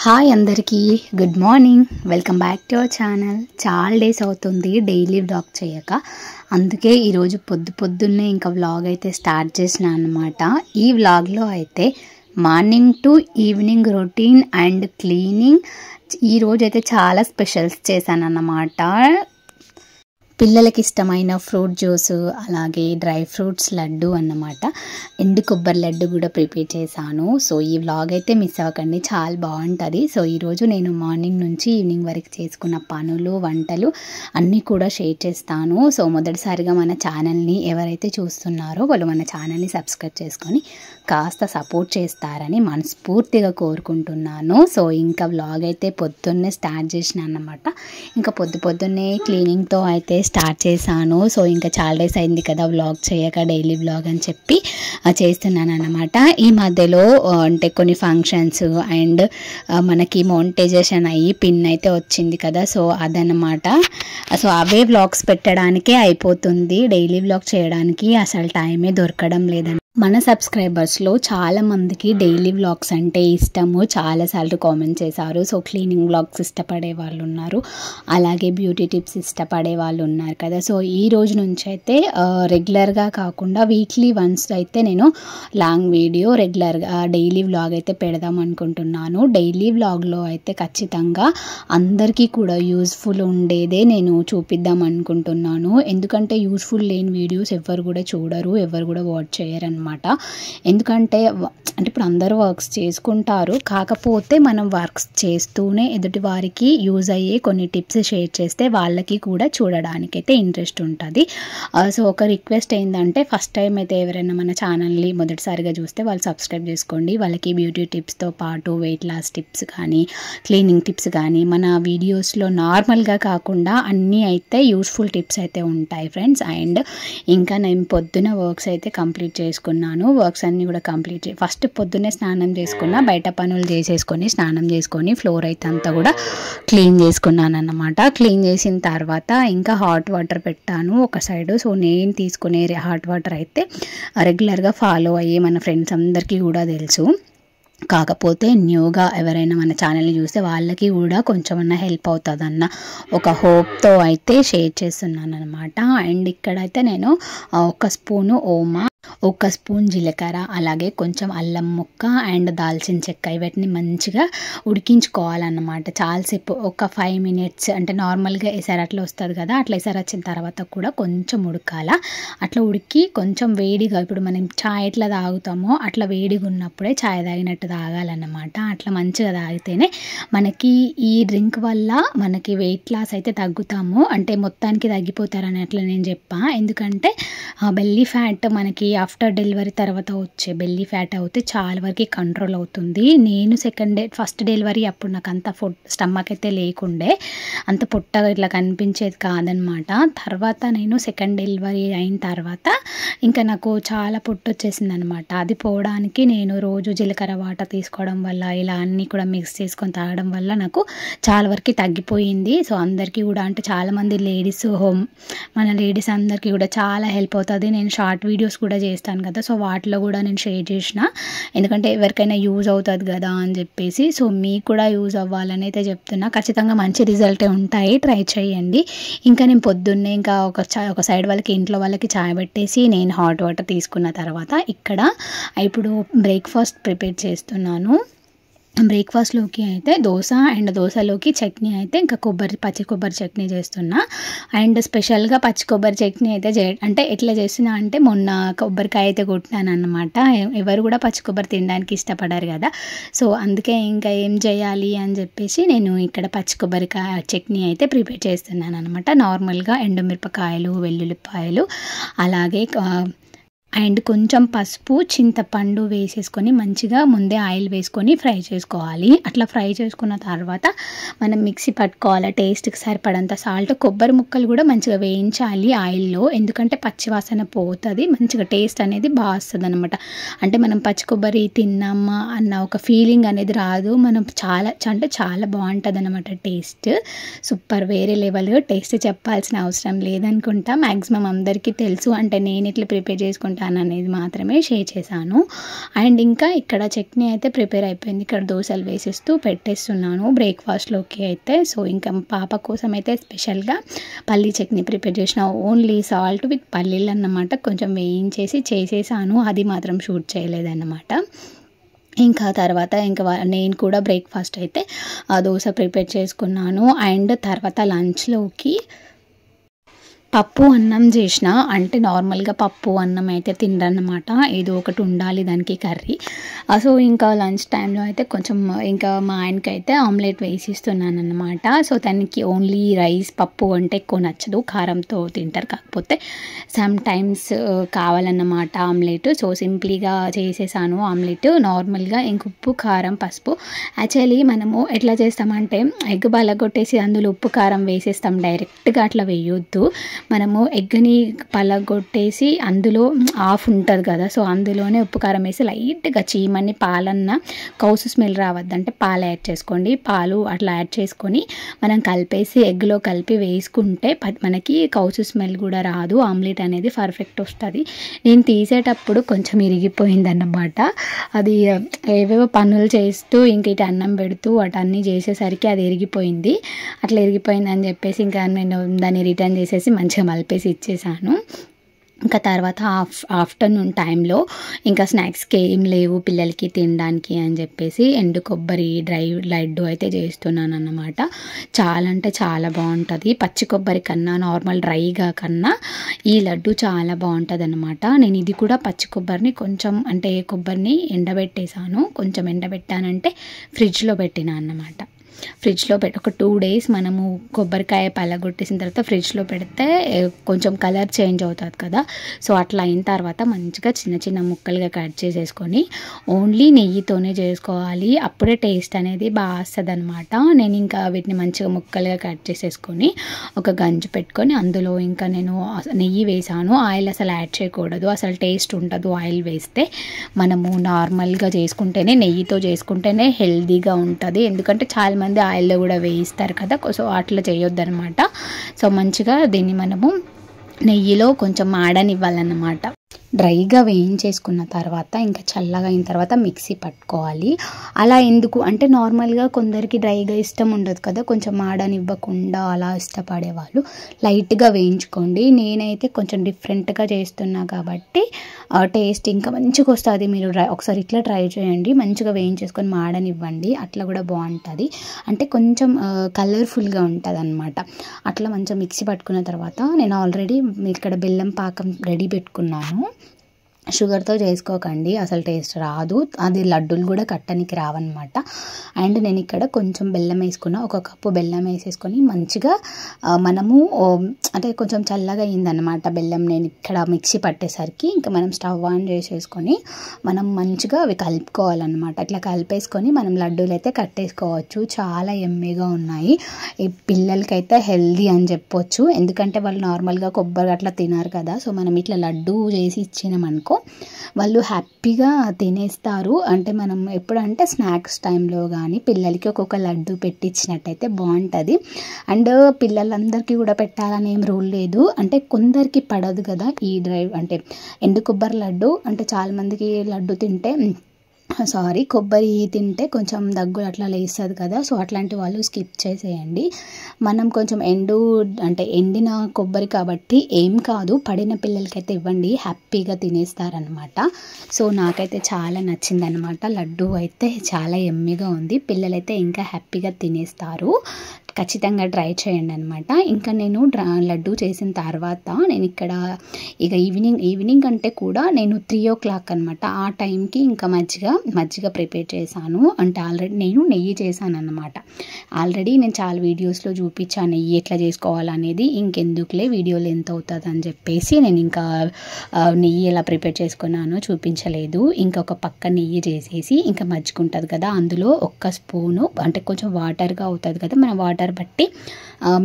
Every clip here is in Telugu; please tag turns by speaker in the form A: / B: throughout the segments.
A: హాయ్ అందరికీ good morning. Welcome back to our channel. చాలా డేస్ అవుతుంది డైలీ వ్లాగ్ చేయక, అందుకే ఈరోజు పొద్దున్నే ఇంకా వ్లాగ్ అయితే స్టార్ట్ చేసిన అనమాట. ఈ వ్లాగ్లో అయితే morning to evening routine and cleaning. ఈరోజు అయితే చాలా స్పెషల్స్ చేశాను అన్నమాట. పిల్లలకి ఇష్టమైన ఫ్రూట్ జ్యూస్, అలాగే డ్రై ఫ్రూట్స్ లడ్డు అన్నమాట. ఎండు కొబ్బరి లడ్డు కూడా ప్రిపేర్ చేశాను. సో ఈ వ్లాగ్ అయితే మిస్ అవ్వకండి, చాలా బాగుంటుంది. సో ఈరోజు నేను మార్నింగ్ నుంచి ఈవినింగ్ వరకు చేసుకున్న పనులు, వంటలు అన్నీ కూడా షేర్ చేస్తాను. సో మొదటిసారిగా మన ఛానల్ని ఎవరైతే చూస్తున్నారో వాళ్ళు మన ఛానల్ని సబ్స్క్రైబ్ చేసుకొని కాస్త సపోర్ట్ చేస్తారని మనస్ఫూర్తిగా కోరుకుంటున్నాను. సో ఇంకా వ్లాగ్ అయితే పొద్దున్నే స్టార్ట్ చేసిన అన్నమాట. ఇంకా పొద్దున్నే క్లీనింగ్తో అయితే స్టార్ట్ చేశాను. సో ఇంకా చాలా డేస్ అయింది కదా వ్లాగ్ చేయక, డైలీ వ్లాగ్ అని చెప్పి చేస్తున్నాను అన్నమాట. ఈ మధ్యలో అంటే కొన్ని ఫంక్షన్స్ అండ్ మనకి మోనిటైజేషన్ అయ్యి పిన్ అయితే వచ్చింది కదా, సో అదనమాట. సో అవే వ్లాగ్స్ పెట్టడానికే అయిపోతుంది, డైలీ వ్లాగ్ చేయడానికి అసలు టైమే దొరకడం లేదండి. మన సబ్స్క్రైబర్స్లో చాలామందికి డైలీ వ్లాగ్స్ అంటే ఇష్టము, చాలాసార్లు కామెంట్ చేశారు. సో క్లీనింగ్ వ్లాగ్స్ ఇష్టపడే వాళ్ళు ఉన్నారు, అలాగే బ్యూటీ టిప్స్ ఇష్టపడే వాళ్ళు ఉన్నారు కదా. సో ఈ రోజు నుంచి అయితే రెగ్యులర్గా కాకుండా వీక్లీ వన్స్ అయితే నేను లాంగ్ వీడియో రెగ్యులర్గా డైలీ వ్లాగ్ అయితే పెడదాం అనుకుంటున్నాను. డైలీ వ్లాగ్లో అయితే ఖచ్చితంగా అందరికీ కూడా యూజ్ఫుల్ ఉండేదే నేను చూపిద్దాం అనుకుంటున్నాను. ఎందుకంటే యూజ్ఫుల్ లేని వీడియోస్ ఎవరు కూడా చూడరు, ఎవరు కూడా వాచ్ చేయరు అనమాట. ఎందుకంటే ఇప్పుడు అందరూ వర్క్స్ చేసుకుంటారు, కాకపోతే మనం వర్క్స్ చేస్తూనే ఎదుటి వారికి యూజ్ అయ్యే కొన్ని టిప్స్ షేర్ చేస్తే వాళ్ళకి కూడా చూడడానికైతే ఇంట్రెస్ట్ ఉంటుంది. సో ఒక రిక్వెస్ట్ ఏంటంటే, ఫస్ట్ టైం అయితే ఎవరైనా మన ఛానల్ని మొదటిసారిగా చూస్తే వాళ్ళు సబ్స్క్రైబ్ చేసుకోండి. వాళ్ళకి బ్యూటీ టిప్స్తో పాటు వెయిట్ లాస్ టిప్స్ కానీ, క్లీనింగ్ టిప్స్ కానీ మన వీడియోస్లో నార్మల్గా కాకుండా అన్నీ అయితే యూస్ఫుల్ టిప్స్ అయితే ఉంటాయి ఫ్రెండ్స్. అండ్ ఇంకా నేను పొద్దున వర్క్స్ అయితే కంప్లీట్ చేసుకున్నాను. వర్క్స్ అన్నీ కూడా కంప్లీట్ ఫస్ట్ పొద్దున్నే స్నానం చేసుకున్నా, బయట పనులు చేసేసుకొని స్నానం చేసుకొని ఫ్లోర్ అయితే అంతా కూడా క్లీన్ చేసుకున్నాను అన్నమాట. క్లీన్ చేసిన తర్వాత ఇంకా హాట్ వాటర్ పెట్టాను ఒక సైడు. సో నేను తీసుకునే హాట్ వాటర్ అయితే రెగ్యులర్గా ఫాలో అయ్యే మన ఫ్రెండ్స్ అందరికీ కూడా తెలుసు. కాకపోతే న్యూగా ఎవరైనా మన ఛానల్ని చూస్తే వాళ్ళకి కూడా కొంచెమన్నా హెల్ప్ అవుతుందన్న ఒక హోప్తో అయితే షేర్ చేస్తున్నాను అనమాట. అండ్ ఇక్కడైతే నేను ఒక స్పూను ఓమా, ఒక స్పూన్ జీలకర్ర, అలాగే కొంచెం అల్లం ముక్క అండ్ దాల్చిన చెక్క, వీటిని మంచిగా ఉడికించుకోవాలన్నమాట. చాలాసేపు ఒక 5 minutes, అంటే నార్మల్గా ఎసరు అట్లా వస్తుంది కదా, అట్లా ఎసరు వచ్చిన తర్వాత కూడా కొంచెం ఉడకాల. అట్లా ఉడికి కొంచెం వేడిగా, ఇప్పుడు మనం చాయ్ ఎట్లా తాగుతామో అట్లా వేడిగా ఉన్నప్పుడే చాయ్ తాగినట్టు తాగాలన్నమాట. అట్లా మంచిగా తాగితేనే మనకి ఈ డ్రింక్ వల్ల మనకి వెయిట్ లాస్ అయితే తగ్గుతాము, అంటే మొత్తానికి తగ్గిపోతారని అట్లా నేను చెప్పా. ఎందుకంటే బెల్లీ ఫ్యాట్ మనకి ఆఫ్టర్ డెలివరీ తర్వాత వచ్చే బెల్లీ ఫ్యాట్ అయితే చాలా వరకు కంట్రోల్ అవుతుంది. నేను ఫస్ట్ డెలివరీ అప్పుడు నాకు అంత స్టమక్ అయితే లేకుండే, అంత పొట్టగా ఇట్లా కనిపించేది కాదనమాట. తర్వాత నేను సెకండ్ డెలివరీ అయిన తర్వాత ఇంకా నాకు చాలా పొట్టు వచ్చేసింది అనమాట. అది పోవడానికి నేను రోజు జీలకర్ర వాటర్ తీసుకోవడం వల్ల, ఇలా అన్నీ కూడా మిక్స్ చేసుకొని తాగడం వల్ల నాకు చాలా వరకు తగ్గిపోయింది. సో అందరికీ కూడా, అంటే చాలామంది లేడీస్, మన లేడీస్ అందరికీ కూడా చాలా హెల్ప్ అవుతుంది. నేను షార్ట్ వీడియోస్ కూడా చేస్తాను కదా, సో వాటిలో కూడా నేను షేర్ చేసిన, ఎందుకంటే ఎవరికైనా యూజ్ అవుతుంది కదా అని చెప్పేసి. సో మీకు కూడా యూజ్ అవ్వాలని అయితే చెప్తున్నా. ఖచ్చితంగా మంచి రిజల్టే ఉంటాయి, ట్రై చేయండి. ఇంకా నేను పొద్దున్నే ఇంకా ఒక సైడ్ వాళ్ళకి, ఇంట్లో వాళ్ళకి చాయ్ పెట్టేసి నేను హాట్ వాటర్ తీసుకున్న తర్వాత ఇక్కడ ఇప్పుడు బ్రేక్ఫాస్ట్ ప్రిపేర్ చేస్తున్నాను. బ్రేక్ఫాస్ట్లోకి అయితే దోశ, అండ్ దోశలోకి చట్నీ అయితే ఇంకా పచ్చి కొబ్బరి చట్నీ చేస్తున్నా. అండ్ స్పెషల్గా పచ్చి కొబ్బరి చట్నీ అయితే అంటే ఎట్లా చేస్తున్నా అంటే, మొన్న కొబ్బరికాయ అయితే కొట్టినాను అనమాట. ఎవరు కూడా పచ్చి కొబ్బరి తినడానికి ఇష్టపడారు కదా, సో అందుకే ఇంకా ఏం చేయాలి అని చెప్పేసి నేను ఇక్కడ పచ్చి కొబ్బరికాయ చట్నీ అయితే ప్రిపేర్ చేస్తున్నాను అనమాట. నార్మల్గా ఎండుమిరపకాయలు, వెల్లుల్లిపాయలు, అలాగే అండ్ కొంచెం పసుపు, చింతపండు వేసేసుకొని మంచిగా ముందే ఆయిల్ వేసుకొని ఫ్రై చేసుకోవాలి. అట్లా ఫ్రై చేసుకున్న తర్వాత మనం మిక్సీ పట్టుకోవాలి. టేస్ట్కి సరిపడంత సాల్ట్, కొబ్బరి ముక్కలు కూడా మంచిగా వేయించాలి ఆయిల్లో, ఎందుకంటే పచ్చివాసన పోతుంది, మంచిగా టేస్ట్ అనేది బాగా వస్తుంది అనమాట. అంటే మనం పచ్చి కొబ్బరి తిన్నామా అన్న ఒక ఫీలింగ్ అనేది రాదు. మనం చాలా బాగుంటుంది అనమాట. టేస్ట్ సూపర్, వేరే లెవెల్ టేస్ట్, చెప్పాల్సిన అవసరం లేదనుకుంటా. మ్యాక్సిమం అందరికీ తెలుసు. అంటే నేను ఇట్లా ప్రిపేర్ చేసుకుంటాను చేసుకుంటాను అనేది మాత్రమే షేర్ చేశాను. అండ్ ఇంకా ఇక్కడ చట్నీ అయితే ప్రిపేర్ అయిపోయింది. ఇక్కడ దోశలు వేసేస్తూ పెట్టేస్తున్నాను బ్రేక్ఫాస్ట్లోకి అయితే. సో ఇంకా పాప కోసం అయితే స్పెషల్గా పల్లీ చట్నీ ప్రిపేర్ చేసిన, ఓన్లీ సాల్ట్ విత్ పల్లీలు అన్నమాట. కొంచెం వేయించేసి చేసేసాను, అది మాత్రం షూట్ చేయలేదన్నమాట. ఇంకా తర్వాత నేను కూడా బ్రేక్ఫాస్ట్ అయితే దోశ ప్రిపేర్ చేసుకున్నాను. అండ్ తర్వాత లంచ్లోకి పప్పు అన్నం చేసిన, అంటే నార్మల్గా పప్పు అన్నం అయితే తినరన్నమాట, ఏదో ఒకటి ఉండాలి దానికి కర్రీ. సో ఇంకా లంచ్ టైంలో అయితే కొంచెం ఇంకా మా ఆయనకైతే ఆమ్లెట్ వేసిస్తున్నాను అన్నమాట. సో తనకి ఓన్లీ రైస్ పప్పు అంటే ఎక్కువ నచ్చదు, కారంతో తింటారు, కాకపోతే సమ్ టైమ్స్ కావాలన్నమాట ఆమ్లెట్. సో సింప్లీగా చేసేసాను ఆమ్లెట్. నార్మల్గా ఇంక ఉప్పు కారం పసుపు, యాక్చువల్లీ మనము ఎట్లా చేస్తామంటే ఎగ్ పలగొట్టేసి అందులో ఉప్పు కారం వేసేస్తాం, డైరెక్ట్గా అట్లా వేయొద్దు. మనము ఎగ్ని పలగొట్టేసి అందులో హాఫ్ ఉంటుంది కదా, సో అందులోనే ఉప్పు కారం వేసి లైట్గా చీమని పాలన్న కౌసు స్మెల్ రావద్దంటే పాలు యాడ్ చేసుకోండి. పాలు అట్లా యాడ్ చేసుకొని మనం కలిపేసి ఎగ్లో కలిపి వేసుకుంటే మనకి కౌసు స్మెల్ కూడా రాదు, ఆమ్లెట్ అనేది పర్ఫెక్ట్ వస్తుంది. నేను తీసేటప్పుడు కొంచెం ఇరిగిపోయిందన్నమాట. అది ఏవేవో పనులు చేస్తూ ఇంక ఇటు అన్నం పెడుతూ అటన్నీ చేసేసరికి అది ఇరిగిపోయింది. అట్లా ఇరిగిపోయిందని చెప్పేసి ఇంకా నేను దాన్ని రిటర్న్ చేసేసి మంచిగా మలిపేసి ఇచ్చేసాను. ఇంకా తర్వాత ఆఫ్టర్నూన్ టైంలో ఇంకా స్నాక్స్కి ఏం లేవు పిల్లలకి తినడానికి అని చెప్పేసి ఎండు కొబ్బరి డ్రై లడ్డు అయితే చేస్తున్నాను అన్నమాట. చాలా అంటే చాలా బాగుంటుంది, పచ్చి కొబ్బరి కన్నా నార్మల్ డ్రైగా కన్నా ఈ లడ్డు చాలా బాగుంటుంది అన్నమాట. నేను ఇది కూడా పచ్చి కొబ్బరిని కొంచెం అంటే కొబ్బరిని ఎండబెట్టేసాను, కొంచెం ఎండబెట్టానంటే ఫ్రిడ్జ్లో పెట్టినా అన్నమాట. ఫ్రిడ్జ్లో ఒక 2 days మనము కొబ్బరికాయ పలగొట్టేసిన తర్వాత ఫ్రిడ్జ్లో పెడితే కొంచెం కలర్ చేంజ్ అవుతుంది కదా, సో అట్లా అయిన తర్వాత మంచిగా చిన్న చిన్న ముక్కలుగా కట్ చేసేసుకొని ఓన్లీ నెయ్యితోనే చేసుకోవాలి, అప్పుడే టేస్ట్ అనేది బాగా వస్తుంది అనమాట. నేను ఇంకా వీటిని మంచిగా ముక్కలుగా కట్ చేసేసుకొని ఒక గంజు పెట్టుకొని అందులో ఇంకా నేను నెయ్యి వేసాను. ఆయిల్ అసలు యాడ్ చేయకూడదు, అసలు టేస్ట్ ఉండదు ఆయిల్ వేస్తే. మనము నార్మల్గా చేసుకుంటేనే, నెయ్యితో చేసుకుంటేనే హెల్తీగా ఉంటుంది, ఎందుకంటే చాలామంది ఆయిల్లో కూడా వేయిస్తారు కదా, సో అట్లా చేయొద్దు అనమాట. సో మంచిగా దీన్ని మనము నెయ్యిలో కొంచెం ఆడనివ్వాలన్నమాట. డ్రైగా వేయించేసుకున్న తర్వాత ఇంకా చల్లగా అయిన తర్వాత మిక్సీ పట్టుకోవాలి. అలా ఎందుకు అంటే నార్మల్గా కొందరికి డ్రైగా ఇష్టం ఉండదు కదా, కొంచెం ఆడనివ్వకుండా అలా ఇష్టపడేవాళ్ళు లైట్గా వేయించుకోండి. నేనైతే కొంచెం డిఫరెంట్గా చేస్తున్నా కాబట్టి టేస్ట్ ఇంకా మంచిగా వస్తుంది. మీరు ఒకసారి ఇట్లా ట్రై చేయండి, మంచిగా వేయించేసుకొని మాడనివ్వండి, అట్లా కూడా బాగుంటుంది, అంటే కొంచెం కలర్ఫుల్గా ఉంటుంది అనమాట. అట్లా మంచిగా మిక్సీ పట్టుకున్న తర్వాత నేను ఆల్రెడీ ఇక్కడ బెల్లం పాకం రెడీ పెట్టుకున్నాను. షుగర్తో చేసుకోకండి, అసలు టేస్ట్ రాదు, అది లడ్డూలు కూడా కట్టనికి రావన్నమాట. అండ్ నేను ఇక్కడ కొంచెం బెల్లం వేసుకున్నా, 1 కప్పు బెల్లం వేసేసుకొని మంచిగా మనము అంటే కొంచెం చల్లగా అయిందన్నమాట బెల్లం. నేను ఇక్కడ మిక్సీ పట్టేసరికి ఇంకా మనం స్టవ్ ఆన్ చేసేసుకొని మనం మంచిగా అవి కలుపుకోవాలన్నమాట. ఇట్లా కలిపేసుకొని మనం లడ్డూలు అయితే కట్టేసుకోవచ్చు. చాలా ఎమ్మీగా ఉన్నాయి, ఈ పిల్లలకైతే హెల్దీ అని చెప్పొచ్చు, ఎందుకంటే వాళ్ళు నార్మల్గా కొబ్బరి అట్లా తినారు కదా, సో మనం ఇట్లా లడ్డూ చేసి ఇచ్చినామనుకో వాళ్ళు హ్యాపీగా తినేస్తారు. అంటే మనం ఎప్పుడంటే స్నాక్స్ టైంలో కానీ పిల్లలకి ఒక్కొక్క లడ్డు పెట్టించినట్టయితే బాగుంటుంది. అండ్ పిల్లలందరికీ కూడా పెట్టాలని ఏం రూల్ లేదు, అంటే కొందరికి పడదు కదా ఈ అంటే ఎండు కొబ్బరి లడ్డు, అంటే చాలామందికి లడ్డు తింటే కొబ్బరి తింటే కొంచెం దగ్గు అట్లా లేస్తుంది కదా, సో అట్లాంటి వాళ్ళు స్కిప్ చేసేయండి. మనం కొంచెం ఎండిన కొబ్బరి కాబట్టి ఏం కాదు, పడిన పిల్లలకైతే ఇవ్వండి, హ్యాపీగా తినేస్తారనమాట. సో నాకైతే చాలా నచ్చిందనమాట, లడ్డు అయితే చాలా ఎమ్మీగా ఉంది, పిల్లలైతే ఇంకా హ్యాపీగా తినేస్తారు. ఖచ్చితంగా ట్రై చేయండి అనమాట. ఇంకా నేను లడ్డు చేసిన తర్వాత నేను ఇక్కడ ఇక ఈవినింగ్ అంటే కూడా నేను 3 o'clock అనమాట, ఆ టైంకి ఇంకా మజ్జిగ ప్రిపేర్ చేశాను. అంటే ఆల్రెడీ నేను నెయ్యి చేశాను అన్నమాట. ఆల్రెడీ నేను చాలా వీడియోస్లో చూపించాను నెయ్యి ఎట్లా చేసుకోవాలనేది, ఇంకెందుకులే వీడియోలు ఎంత అవుతుంది అని చెప్పేసి నేను ఇంకా నెయ్యి ఎలా ప్రిపేర్ చేసుకున్నానో చూపించలేదు. ఇంకొక పక్క నెయ్యి చేసేసి ఇంకా మజ్జిగ ఉంటుంది కదా, అందులో 1 స్పూను అంటే కొంచెం వాటర్గా అవుతుంది కదా, మనం వాటర్ బట్టి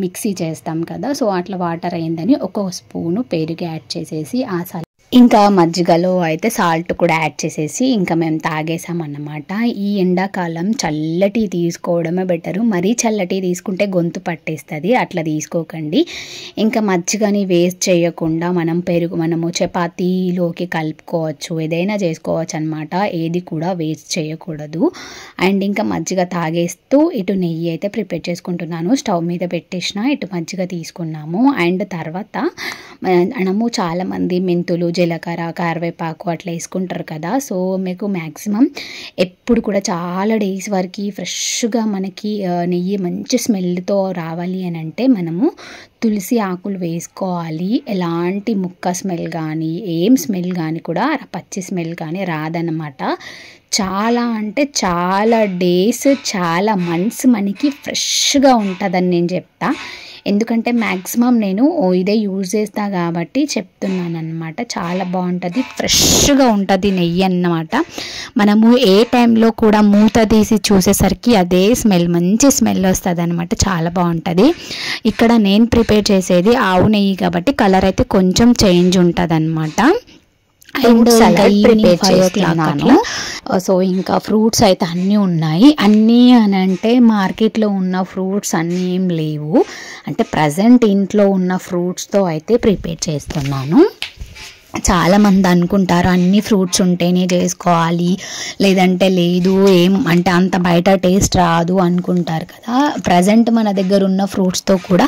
A: మిక్సీ చేస్తాం కదా, సో అట్లా వాటర్ అయిందని 1 స్పూను పెరుగు యాడ్ చేసేసి ఇంకా మజ్జిగలో అయితే సాల్ట్ కూడా యాడ్ చేసేసి ఇంకా మేము తాగేసామన్నమాట. ఈ ఎండాకాలం చల్లటి తీసుకోవడమే బెటరు. మరీ చల్లటి తీసుకుంటే గొంతు పట్టేస్తుంది, అట్లా తీసుకోకండి. ఇంకా మజ్జిగని వేస్ట్ చేయకుండా మనము చపాతీలోకి కలుపుకోవచ్చు, ఏదైనా చేసుకోవచ్చు అనమాట. ఏది కూడా వేస్ట్ చేయకూడదు. అండ్ ఇంకా మజ్జిగ తాగేస్తూ ఇటు నెయ్యి అయితే ప్రిపేర్ చేసుకుంటున్నాను. స్టవ్ మీద పెట్టేసిన ఇటు మజ్జిగ తీసుకున్నాము. అండ్ తర్వాత మనము చాలామంది మెంతులు, జీలకర్ర, కరివేపాకు అట్లా వేసుకుంటారు కదా. సో మీకు మ్యాక్సిమం ఎప్పుడు కూడా చాలా డేస్ వరకు ఫ్రెష్గా మనకి నెయ్యి మంచి స్మెల్తో రావాలి అని అంటే మనము తులసి ఆకులు వేసుకోవాలి. ఎలాంటి ముక్క స్మెల్ కానీ ఏం స్మెల్ కానీ కూడా పచ్చి స్మెల్ కానీ రాదన్నమాట. చాలా అంటే చాలా డేస్, చాలా మంత్స్ మనకి ఫ్రెష్గా ఉంటుందని నేను చెప్తా. ఎందుకంటే మ్యాక్సిమం నేను ఇదే యూజ్ చేస్తా కాబట్టి చెప్తున్నాను అనమాట. చాలా బాగుంటుంది, ఫ్రెష్గా ఉంటుంది నెయ్యి అన్నమాట. మనము ఏ టైంలో కూడా మూత తీసి చూసేసరికి అదే స్మెల్, మంచి స్మెల్ వస్తుంది అనమాట. చాలా బాగుంటుంది. ఇక్కడ నేను ప్రిపేర్ చేసేది ఆవు నెయ్యి కాబట్టి కలర్ అయితే కొంచెం చేంజ్ ఉంటుంది అనమాట. అండ్ ఈవినింగ్ 5 o'clock అట్లా. సో ఇంకా ఫ్రూట్స్ అయితే అన్నీ ఉన్నాయి. అన్నీ అని అంటే మార్కెట్లో ఉన్న ఫ్రూట్స్ అన్నీ ఏం లేవు, అంటే ప్రజెంట్ ఇంట్లో ఉన్న ఫ్రూట్స్తో అయితే ప్రిపేర్ చేస్తున్నాను. చాలామంది అనుకుంటారు అన్ని ఫ్రూట్స్ ఉంటేనే చేసుకోవాలి, లేదంటే లేదు, ఏం అంటే అంత బయట టేస్ట్ రాదు అనుకుంటారు కదా. ప్రజెంట్ మన దగ్గర ఉన్న ఫ్రూట్స్తో కూడా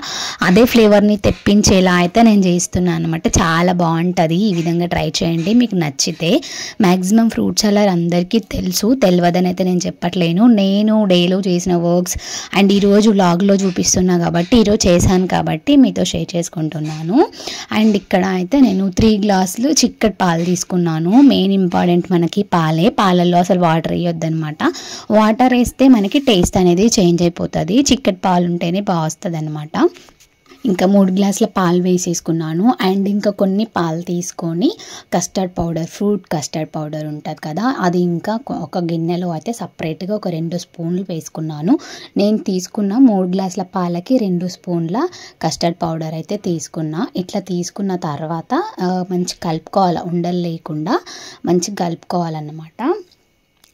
A: అదే ఫ్లేవర్ని తెప్పించేలా అయితే నేను చేస్తున్నాను అనమాట. చాలా బాగుంటుంది. ఈ విధంగా ట్రై చేయండి, మీకు నచ్చితే. మ్యాక్సిమం ఫ్రూట్ సలాడ్ అందరికీ తెలుసు, తెలియదని అయితే నేను చెప్పట్లేను. నేను డేలో చేసిన వర్క్స్ అండ్ ఈరోజు వ్లాగ్లో చూపిస్తున్నా కాబట్టి, ఈరోజు చేశాను కాబట్టి మీతో షేర్ చేసుకుంటున్నాను. అండ్ ఇక్కడ అయితే నేను 3 గ్లాసులు చిక్కటి పాలు తీసుకున్నాను. మెయిన్ ఇంపార్టెంట్ మనకి పాలల్లో అసలు వాటర్ వేయొద్దనమాట. వాటర్ వేస్తే మనకి టేస్ట్ అనేది చేంజ్ అయిపోతుంది. చిక్కటి పాలు ఉంటేనే బాగా వస్తుంది అనమాట. ఇంకా 3 గ్లాసుల పాలు వేసేసుకున్నాను. అండ్ ఇంకా కొన్ని పాలు తీసుకొని custard powder, fruit custard powder ఉంటుంది కదా, అది ఇంకా ఒక గిన్నెలో అయితే సపరేట్గా ఒక 2 స్పూన్లు వేసుకున్నాను. నేను తీసుకున్న 3 గ్లాసుల పాలకి 2 స్పూన్ల కస్టర్డ్ పౌడర్ అయితే తీసుకున్నా. ఇట్లా తీసుకున్న తర్వాత మంచి కలుపుకోవాలి, ఉండలు లేకుండా మంచి కలుపుకోవాలన్నమాట.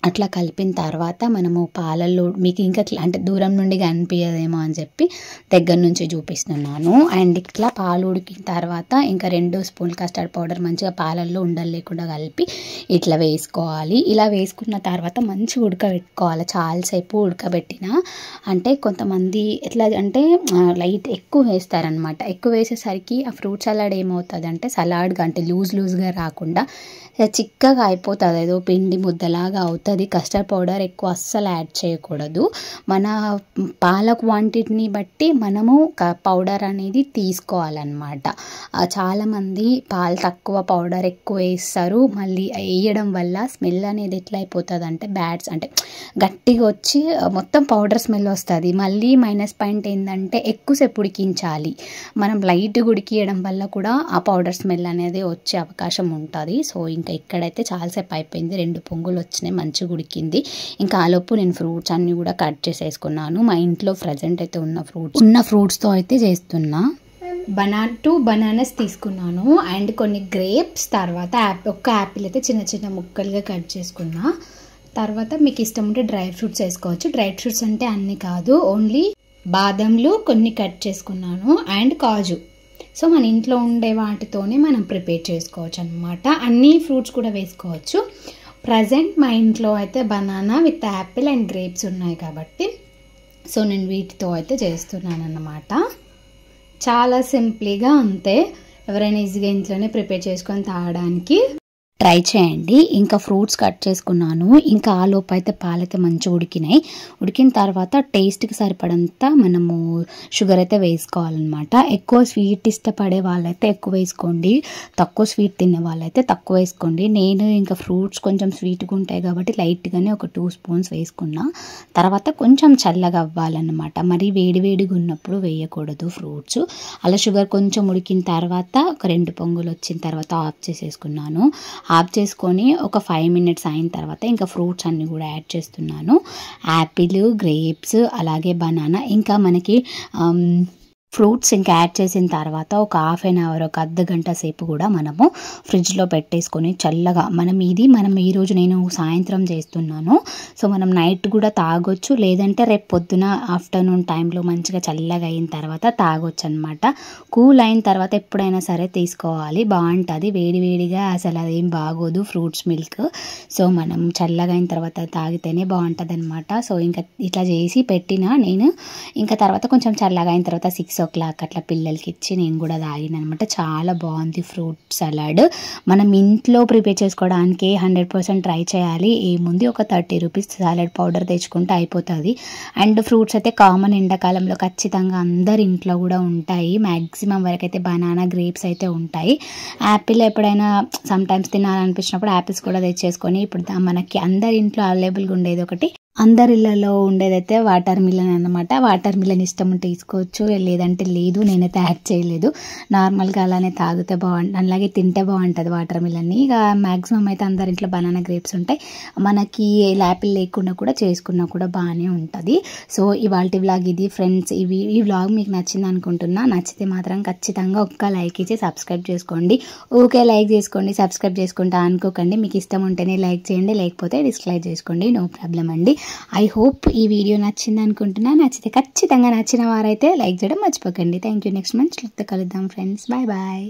A: అట్లా కలిపిన తర్వాత మనము పాలల్లో మీకు ఇంకా అంటే దూరం నుండి కనిపించదేమో అని చెప్పి దగ్గర నుంచి చూపిస్తున్నాను. అండ్ ఇట్లా పాలు ఉడికిన తర్వాత ఇంకా 2 స్పూన్లు కస్టర్డ్ పౌడర్ మంచిగా పాలల్లో ఉండలు లేకుండా కలిపి ఇట్లా వేసుకోవాలి. ఇలా వేసుకున్న తర్వాత మంచిగా ఉడకబెట్టుకోవాలి. చాలాసేపు ఉడకబెట్టిన అంటే కొంతమంది ఎట్లా అంటే లైట్ ఎక్కువ వేస్తారనమాట. ఎక్కువ వేసేసరికి ఆ ఫ్రూట్ సలాడ్ ఏమవుతుంది అంటే సలాడ్గా అంటే లూజ్గా రాకుండా చిక్కగా అయిపోతుంది, ఏదో పిండి ముద్దలాగా అవుతుంది. కస్టర్డ్ పౌడర్ ఎక్కువ అస్సలు యాడ్ చేయకూడదు. మన పాల క్వాంటిటీని బట్టి మనము పౌడర్ అనేది తీసుకోవాలన్నమాట. చాలామంది పాలు తక్కువ పౌడర్ ఎక్కువ వేస్తారు. మళ్ళీ వేయడం వల్ల స్మెల్ అనేది ఎట్లా అయిపోతుంది అంటే అంటే గట్టిగా వచ్చి మొత్తం పౌడర్ స్మెల్ వస్తుంది. మళ్ళీ మైనస్ పాయింట్ ఏంటంటే ఎక్కువసేపు ఉడికించాలి. మనం లైట్గా ఉడికియడం వల్ల కూడా ఆ పౌడర్ స్మెల్ అనేది వచ్చే అవకాశం ఉంటుంది. సో ఇంకా ఇక్కడైతే చాలాసేపు అయిపోయింది, 2 పొంగులు వచ్చినాయి, మంచిగా ఉడికింది. ఇంకా ఆలోపు నేను ఫ్రూట్స్ అన్నీ కూడా కట్ చేసేసుకున్నాను. మా ఇంట్లో ప్రజెంట్ అయితే ఉన్న ఫ్రూట్స్తో అయితే చేస్తున్నా. 2 బనానాస్ తీసుకున్నాను అండ్ కొన్ని గ్రేప్స్, తర్వాత ఒక్క యాపిల్ అయితే చిన్న చిన్న ముక్కలుగా కట్ చేసుకున్నా. తర్వాత మీకు ఇష్టం ఉంటే డ్రై ఫ్రూట్స్ వేసుకోవచ్చు. డ్రై ఫ్రూట్స్ అంటే అన్నీ కాదు, ఓన్లీ బాదంలు కొన్ని కట్ చేసుకున్నాను అండ్ కాజు. సో మన ఇంట్లో ఉండే వాటితోనే మనం ప్రిపేర్ చేసుకోవచ్చు అనమాట. అన్ని ఫ్రూట్స్ కూడా వేసుకోవచ్చు. ప్రజెంట్ మా ఇంట్లో అయితే banana with Apple and grapes ఉన్నాయి కాబట్టి సో నేను వీటితో అయితే చేస్తున్నాను అన్నమాట. చాలా సింపుల్గా అంతే, ఎవరైనా ఈజీగా ఇంట్లోనే ప్రిపేర్ చేసుకొని తాగడానికి ట్రై చేయండి. ఇంకా ఫ్రూట్స్ కట్ చేసుకున్నాను. ఇంకా ఆ లోపు అయితే పాలైతే మంచిగా ఉడికినాయి. ఉడికిన తర్వాత టేస్ట్కి సరిపడంత మనము షుగర్ అయితే వేసుకోవాలన్నమాట. ఎక్కువ స్వీట్ ఇష్టపడే వాళ్ళైతే ఎక్కువ వేసుకోండి, తక్కువ స్వీట్ తినే వాళ్ళైతే తక్కువ వేసుకోండి. నేను ఇంకా ఫ్రూట్స్ కొంచెం స్వీట్గా ఉంటాయి కాబట్టి లైట్గానే ఒక 2 స్పూన్స్ వేసుకున్నా. తర్వాత కొంచెం చల్లగా అవ్వాలన్నమాట, మరి వేడివేడిగా ఉన్నప్పుడు వేయకూడదు ఫ్రూట్స్. అలా షుగర్ కొంచెం ఉడికిన తర్వాత ఒక 2 పొంగులు వచ్చిన తర్వాత ఆఫ్ చేసేసుకున్నాను. ఆఫ్ చేసుకొని ఒక 5 minutes అయిన తర్వాత ఇంకా ఫ్రూట్స్ అన్నీ కూడా యాడ్ చేస్తున్నాను. యాపిల్, గ్రేప్స్, అలాగే బనానా, ఇంకా మనకి ఫ్రూట్స్ ఇంకా యాడ్ చేసిన తర్వాత ఒక హాఫ్ అన్ అవర్, ఒక అర్ధ గంట సేపు కూడా మనము ఫ్రిడ్జ్లో పెట్టేసుకొని చల్లగా మనం ఈరోజు నేను సాయంత్రం చేస్తున్నాను. సో మనం నైట్ కూడా తాగొచ్చు, లేదంటే రేపు పొద్దున ఆఫ్టర్నూన్ టైంలో మంచిగా చల్లగా అయిన తర్వాత తాగొచ్చు అనమాట. కూల్ అయిన తర్వాత ఎప్పుడైనా సరే తీసుకోవాలి, బాగుంటుంది. వేడివేడిగా అసలు అదేం బాగోదు ఫ్రూట్స్ మిల్క్. సో మనం చల్లగా అయిన తర్వాత తాగితేనే బాగుంటుంది అనమాట. సో ఇంకా ఇట్లా చేసి పెట్టిన నేను ఇంకా తర్వాత కొంచెం చల్లగా అయిన తర్వాత 6 o'clock అట్లా పిల్లలకి ఇచ్చి నేను కూడా తాగిన అనమాట. చాలా బాగుంది ఫ్రూట్ సలాడ్. మనం ఇంట్లో ప్రిపేర్ చేసుకోవడానికి 100% ట్రై చేయాలి. ఏముంది, ఒక 30 రూపీస్ సాలడ్ పౌడర్ తెచ్చుకుంటే అయిపోతుంది. అండ్ ఫ్రూట్స్ అయితే కామన్, ఎండాకాలంలో ఖచ్చితంగా అందరి ఇంట్లో కూడా ఉంటాయి. మ్యాక్సిమం వరకు అయితే బనానా, గ్రేప్స్ అయితే ఉంటాయి. యాపిల్ ఎప్పుడైనా సమ్ టైమ్స్ తినాలనిపించినప్పుడు యాపిల్స్ కూడా తెచ్చేసుకొని, ఇప్పుడు మనకి అందరి ఇంట్లో అవైలబుల్గా ఉండేది ఒకటి, అందరి ఇళ్ళలో ఉండేదైతే వాటర్ మిలన్ అనమాట. వాటర్ మిలన్ ఇష్టం ఉంటే తీసుకోవచ్చు, లేదంటే లేదు. నేనైతే యాడ్ చేయలేదు, నార్మల్గా అలానే తాగితే బాగుంటుంది, అలాగే తింటే బాగుంటుంది వాటర్ మిలన్ని. ఇక మ్యాక్సిమం అయితే అందరి ఇంట్లో బనానా, గ్రేప్స్ ఉంటాయి. మనకి యాపిల్ లేకుండా కూడా చేసుకున్నా కూడా బాగానే ఉంటుంది. సో ఇవాల్టి వ్లాగ్ ఇది ఫ్రెండ్స్. ఈ వ్లాగ్ మీకు నచ్చింది అనుకుంటున్నా. నచ్చితే మాత్రం ఖచ్చితంగా ఒక్క లైక్ ఇచ్చి సబ్స్క్రైబ్ చేసుకోండి. ఓకే, లైక్ చేసుకోండి, సబ్స్క్రైబ్ చేసుకుంటా అనుకోకండి. మీకు ఇష్టం ఉంటేనే లైక్ చేయండి, లేకపోతే డిస్లైక్ చేసుకోండి, నో ప్రాబ్లం అండి. ఐ హోప్ ఈ వీడియో నచ్చింది అనుకుంటున్నా. నచ్చితే ఖచ్చితంగా, నచ్చిన వారైతే లైక్ చేయడం మర్చిపోకండి. Thank you. నెక్స్ట్ మంత్ కలుద్దాం ఫ్రెండ్స్. Bye bye.